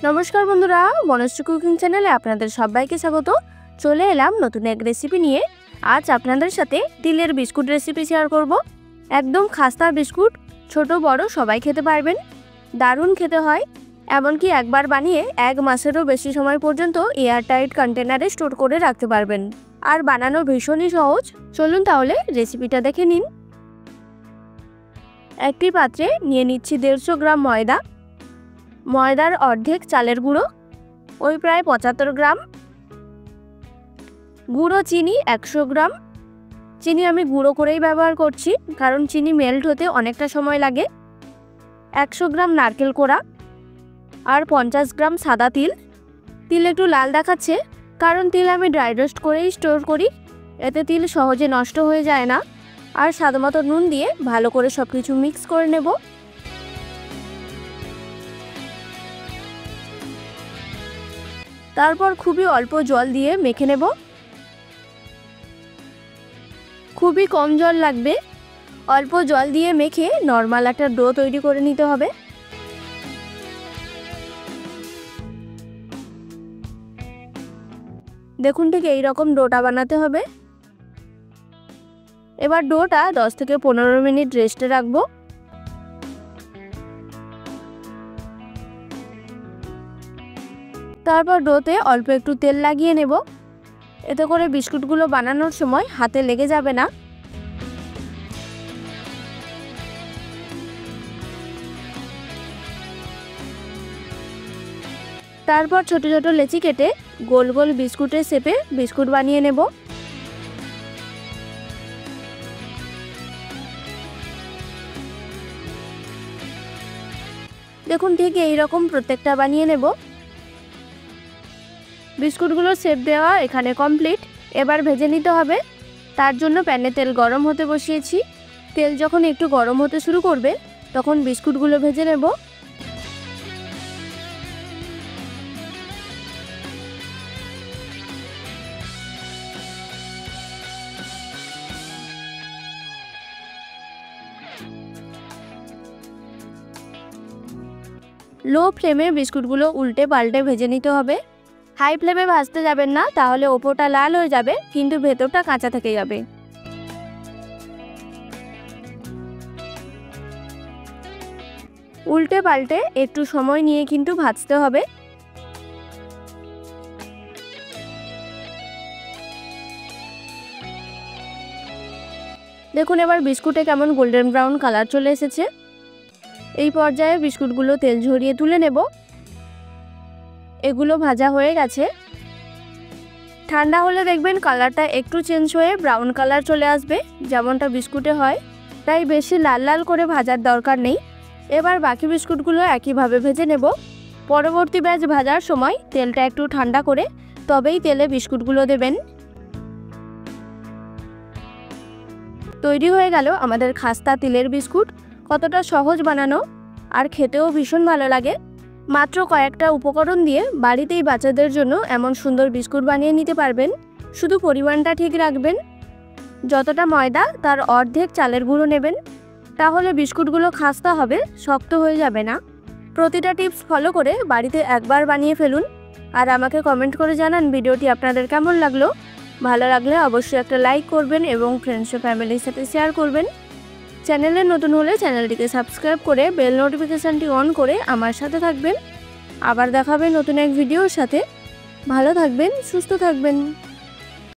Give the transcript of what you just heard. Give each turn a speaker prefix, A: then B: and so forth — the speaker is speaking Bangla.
A: নমস্কার বন্ধুরা, বনশ্রী কুকিং চ্যানেলে আপনাদের সবাইকে স্বাগত। চলে এলাম নতুন এক রেসিপি নিয়ে। আজ আপনাদের সাথে তিলের বিস্কুট রেসিপি শেয়ার করব। একদম খাস্তা বিস্কুট, ছোট বড় সবাই খেতে পারবেন। দারুণ খেতে হয়, এমনকি একবার বানিয়ে 1 মাসেরও বেশি সময় পর্যন্ত এয়ারটাইট কন্টেনারে স্টোর করে রাখতে পারবেন। আর বানানো ভীষণই সহজ। চলুন তাহলে রেসিপিটা দেখে নিন। একটি পাত্রে নিয়ে নিচ্ছি 150 গ্রাম ময়দা, ময়দার অর্ধেক চালের গুঁড়ো, ওই প্রায় 75 গ্রাম, গুঁড়ো চিনি 100 গ্রাম। চিনি আমি গুঁড়ো করেই ব্যবহার করছি, কারণ চিনি মেল্ট হতে অনেকটা সময় লাগে। 100 গ্রাম নারকেল কোড়া আর 50 গ্রাম সাদা তিল। তিল একটু লাল দেখাচ্ছে, কারণ তিল আমি ড্রাই রোস্ট করেই স্টোর করি, এতে তিল সহজে নষ্ট হয়ে যায় না। আর স্বাদমতো নুন দিয়ে ভালো করে সব কিছু মিক্স করে নেব। তারপর খুবই অল্প জল দিয়ে মেখে নেব। খুবই কম জল লাগবে। অল্প জল দিয়ে মেখে নরমাল একটা ডো তৈরি করে নিতে হবে। দেখুন ঠিক এই রকম ডোটা বানাতে হবে। এবার ডোটা 10 থেকে 15 মিনিট রেস্টে রাখবো। তারপর ডোতে অল্প একটু তেল লাগিয়ে নেব, এতে করে বিস্কুটগুলো বানানোর সময় হাতে লেগে যাবে না। তারপর ছোট ছোট লেচি কেটে গোল গোল বিস্কুটের শেপে বিস্কুট বানিয়ে নেব। দেখুন ঠিক এই রকম প্রত্যেকটা বানিয়ে নেব। বিস্কুটগুলোর শেপ দেওয়া এখানে কমপ্লিট। এবার ভেজে নিতে হবে। তার জন্য প্যানে তেল গরম হতে বসিয়েছি। তেল যখন একটু গরম হতে শুরু করবে, তখন বিস্কুটগুলো ভেজে নেব। লো ফ্লেমে বিস্কুটগুলো উল্টে পাল্টে ভেজে নিতে হবে। হাই ফ্লেমে ভাজতে যাবেন না, তাহলে ওপরটা লাল হয়ে যাবে কিন্তু ভেতরটা কাঁচা থেকে যাবে। উল্টে পাল্টে একটু সময় নিয়ে কিন্তু ভাজতে হবে। দেখুন এবার বিস্কুটে কেমন গোল্ডেন ব্রাউন কালার চলে এসেছে। এই পর্যায়ে বিস্কুটগুলো তেল ঝরিয়ে তুলে নেব। এগুলো ভাজা হয়ে গেছে। ঠান্ডা হলে দেখবেন কালারটা একটু চেঞ্জ হয়ে ব্রাউন কালার চলে আসবে, যেমনটা বিস্কুটে হয়। তাই বেশি লাল লাল করে ভাজার দরকার নেই। এবার বাকি বিস্কুটগুলো একইভাবে ভেজে নেব। পরবর্তী ব্যাচ ভাজার সময় তেলটা একটু ঠান্ডা করে তবেই তেলে বিস্কুটগুলো দেবেন। তৈরি হয়ে গেল আমাদের খাস্তা তিলের বিস্কুট। কতটা সহজ বানানো, আর খেতেও ভীষণ ভালো লাগে। মাত্র কয়েকটা উপকরণ দিয়ে বাড়িতেই বাচ্চাদের জন্য এমন সুন্দর বিস্কুট বানিয়ে নিতে পারবেন। শুধু পরিমাণটা ঠিক রাখবেন। যতটা ময়দা তার অর্ধেক চালের গুঁড়ো নেবেন, তাহলে বিস্কুটগুলো খাস্তা হবে, শক্ত হয়ে যাবে না। প্রতিটা টিপস ফলো করে বাড়িতে একবার বানিয়ে ফেলুন, আর আমাকে কমেন্ট করে জানান ভিডিওটি আপনাদের কেমন লাগলো। ভালো লাগলে অবশ্যই একটা লাইক করবেন এবং ফ্রেন্ডস ও ফ্যামিলির সাথে শেয়ার করবেন। চ্যানেলে নতুন হলে চ্যানেলটিকে সাবস্ক্রাইব করে বেল নোটিফিকেশানটি অন করে আমার সাথে থাকবেন। আবার দেখাবে নতুন এক ভিডিওর সাথে। ভালো থাকবেন, সুস্থ থাকবেন।